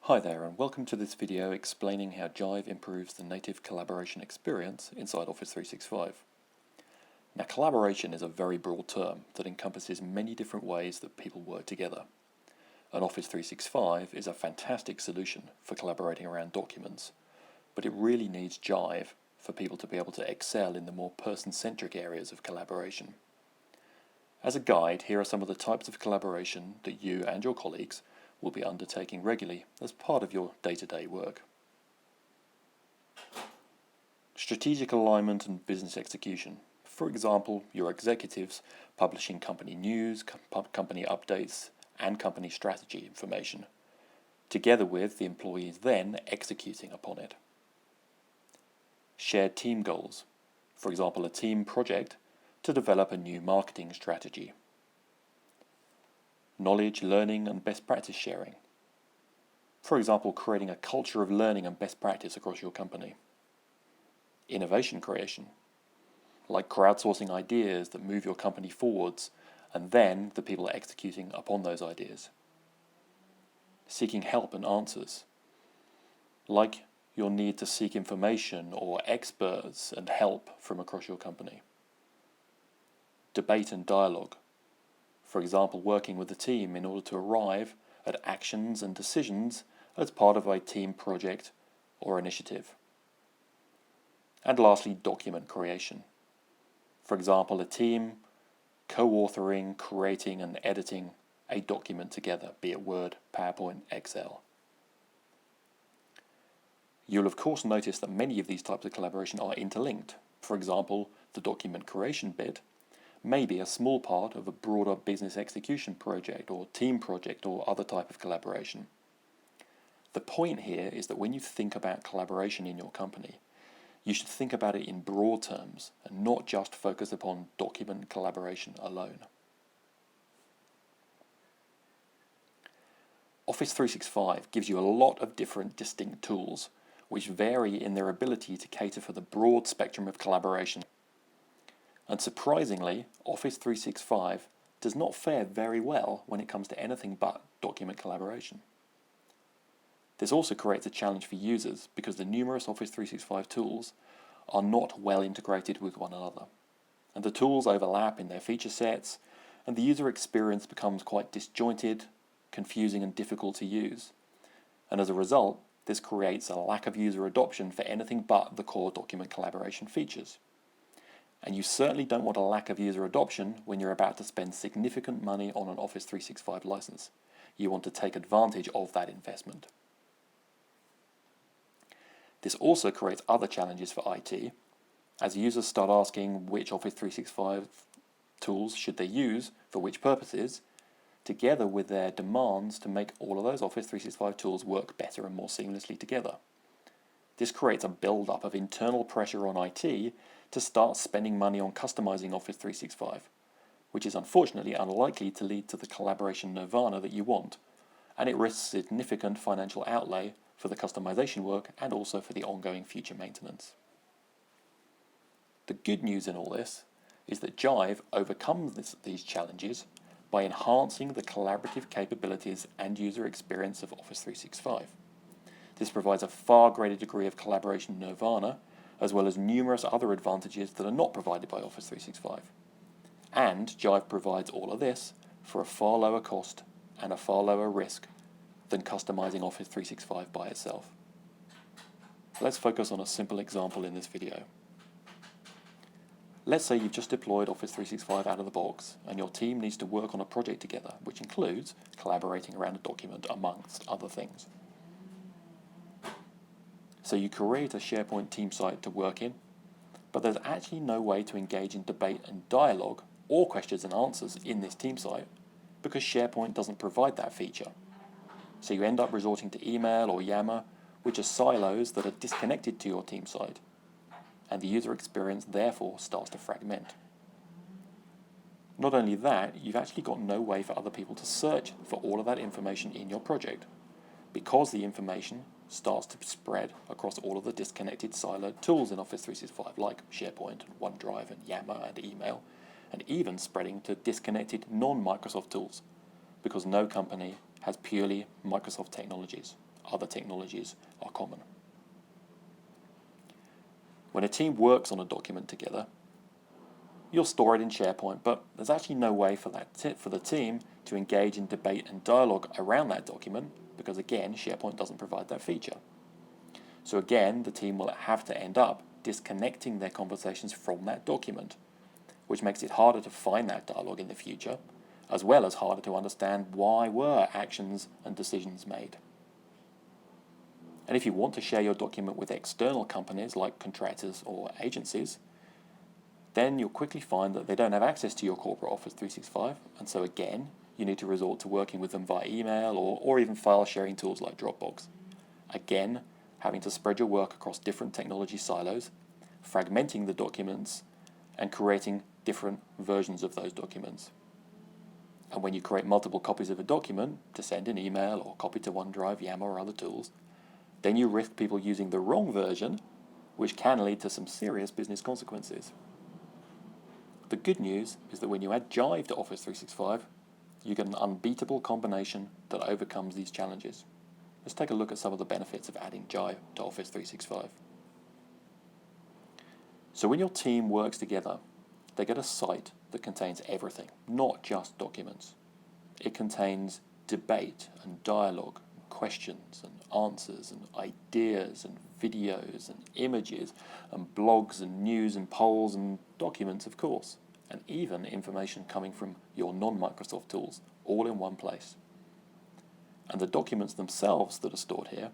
Hi there, and welcome to this video explaining how Jive improves the native collaboration experience inside Office 365. Now, collaboration is a very broad term that encompasses many different ways that people work together. And Office 365 is a fantastic solution for collaborating around documents, but it really needs Jive for people to be able to excel in the more person-centric areas of collaboration. As a guide, here are some of the types of collaboration that you and your colleagues will be undertaking regularly as part of your day-to-day work. Strategic alignment and business execution. For example, your executives publishing company news, company updates, and company strategy information, together with the employees then executing upon it. Shared team goals. For example, a team project to develop a new marketing strategy. Knowledge, learning, and best practice sharing. For example, creating a culture of learning and best practice across your company. Innovation creation, like crowdsourcing ideas that move your company forwards, and then the people executing upon those ideas. Seeking help and answers, like your need to seek information or experts and help from across your company. Debate and dialogue. For example, working with the team in order to arrive at actions and decisions as part of a team project or initiative. And lastly, document creation. For example, a team co-authoring, creating and editing a document together, be it Word, PowerPoint, Excel. You'll of course notice that many of these types of collaboration are interlinked. For example, the document creation bit may be a small part of a broader business execution project or team project or other type of collaboration. The point here is that when you think about collaboration in your company, you should think about it in broad terms and not just focus upon document collaboration alone. Office 365 gives you a lot of different distinct tools which vary in their ability to cater for the broad spectrum of collaboration. And surprisingly, Office 365 does not fare very well when it comes to anything but document collaboration. This also creates a challenge for users because the numerous Office 365 tools are not well integrated with one another. And the tools overlap in their feature sets, and the user experience becomes quite disjointed, confusing and difficult to use. And as a result, this creates a lack of user adoption for anything but the core document collaboration features. And you certainly don't want a lack of user adoption when you're about to spend significant money on an Office 365 license. You want to take advantage of that investment. This also creates other challenges for IT, as users start asking which Office 365 tools should they use for which purposes, together with their demands to make all of those Office 365 tools work better and more seamlessly together. This creates a build-up of internal pressure on IT to start spending money on customizing Office 365, which is unfortunately unlikely to lead to the collaboration nirvana that you want, and it risks significant financial outlay for the customization work and also for the ongoing future maintenance. The good news in all this is that Jive overcomes these challenges by enhancing the collaborative capabilities and user experience of Office 365. This provides a far greater degree of collaboration nirvana, as well as numerous other advantages that are not provided by Office 365. And Jive provides all of this for a far lower cost and a far lower risk than customizing Office 365 by itself. Let's focus on a simple example in this video. Let's say you've just deployed Office 365 out of the box and your team needs to work on a project together, which includes collaborating around a document amongst other things. So you create a SharePoint team site to work in, but there's actually no way to engage in debate and dialogue or questions and answers in this team site because SharePoint doesn't provide that feature. So you end up resorting to email or Yammer, which are silos that are disconnected to your team site, and the user experience therefore starts to fragment. Not only that, you've actually got no way for other people to search for all of that information in your project, because the information starts to spread across all of the disconnected siloed tools in Office 365 like SharePoint and OneDrive and Yammer and email, and even spreading to disconnected non-Microsoft tools, because no company has purely Microsoft technologies. other technologies are common. When a team works on a document together, you'll store it in SharePoint, but there's actually no way for the team to engage in debate and dialogue around that document because, again, SharePoint doesn't provide that feature. So again, the team will have to end up disconnecting their conversations from that document, which makes it harder to find that dialogue in the future, as well as harder to understand why were actions and decisions made. And if you want to share your document with external companies like contractors or agencies, then you'll quickly find that they don't have access to your corporate Office 365, and so again, you need to resort to working with them via email or even file sharing tools like Dropbox. Again, having to spread your work across different technology silos, fragmenting the documents, and creating different versions of those documents. And when you create multiple copies of a document to send an email or copy to OneDrive, Yammer, or other tools, then you risk people using the wrong version, which can lead to some serious business consequences. The good news is that when you add Jive to Office 365, you get an unbeatable combination that overcomes these challenges. Let's take a look at some of the benefits of adding Jive to Office 365. So when your team works together, they get a site that contains everything, not just documents. It contains debate and dialogue, and questions and answers and ideas and videos and images and blogs and news and polls and documents, of course, and even information coming from your non-Microsoft tools, all in one place. And the documents themselves that are stored here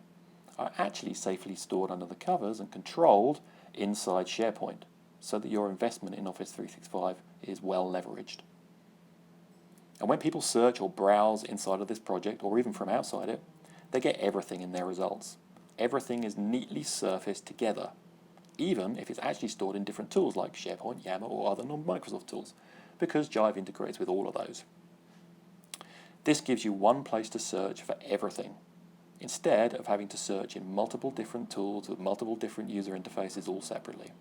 are actually safely stored under the covers and controlled inside SharePoint, so that your investment in Office 365 is well leveraged. And when people search or browse inside of this project, or even from outside it, they get everything in their results. Everything is neatly surfaced together, even if it's actually stored in different tools like SharePoint, Yammer, or other non-Microsoft tools, because Jive integrates with all of those. This gives you one place to search for everything, instead of having to search in multiple different tools with multiple different user interfaces all separately.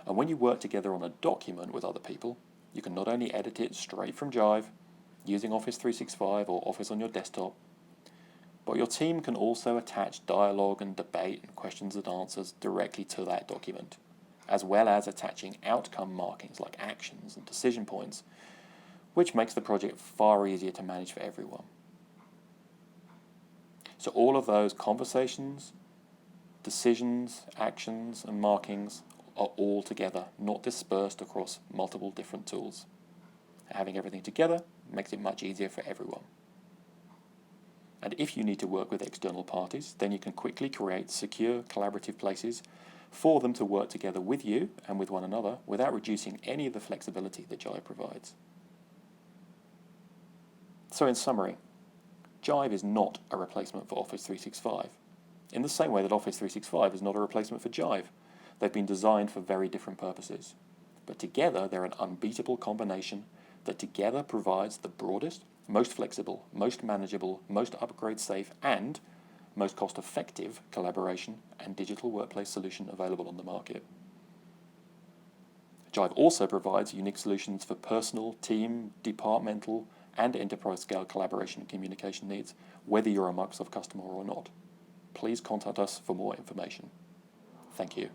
And when you work together on a document with other people, you can not only edit it straight from Jive, using Office 365 or Office on your desktop, but your team can also attach dialogue and debate and questions and answers directly to that document, as well as attaching outcome markings like actions and decision points, which makes the project far easier to manage for everyone. So all of those conversations, decisions, actions, and markings are all together, not dispersed across multiple different tools. Having everything together makes it much easier for everyone. And if you need to work with external parties, then you can quickly create secure collaborative places for them to work together with you and with one another without reducing any of the flexibility that Jive provides. So in summary, Jive is not a replacement for Office 365, in the same way that Office 365 is not a replacement for Jive. They've been designed for very different purposes, but together they're an unbeatable combination that together provides the broadest, most flexible, most manageable, most upgrade safe, and most cost-effective collaboration and digital workplace solution available on the market. Jive also provides unique solutions for personal, team, departmental, and enterprise-scale collaboration and communication needs, whether you're a Microsoft customer or not. Please contact us for more information. Thank you.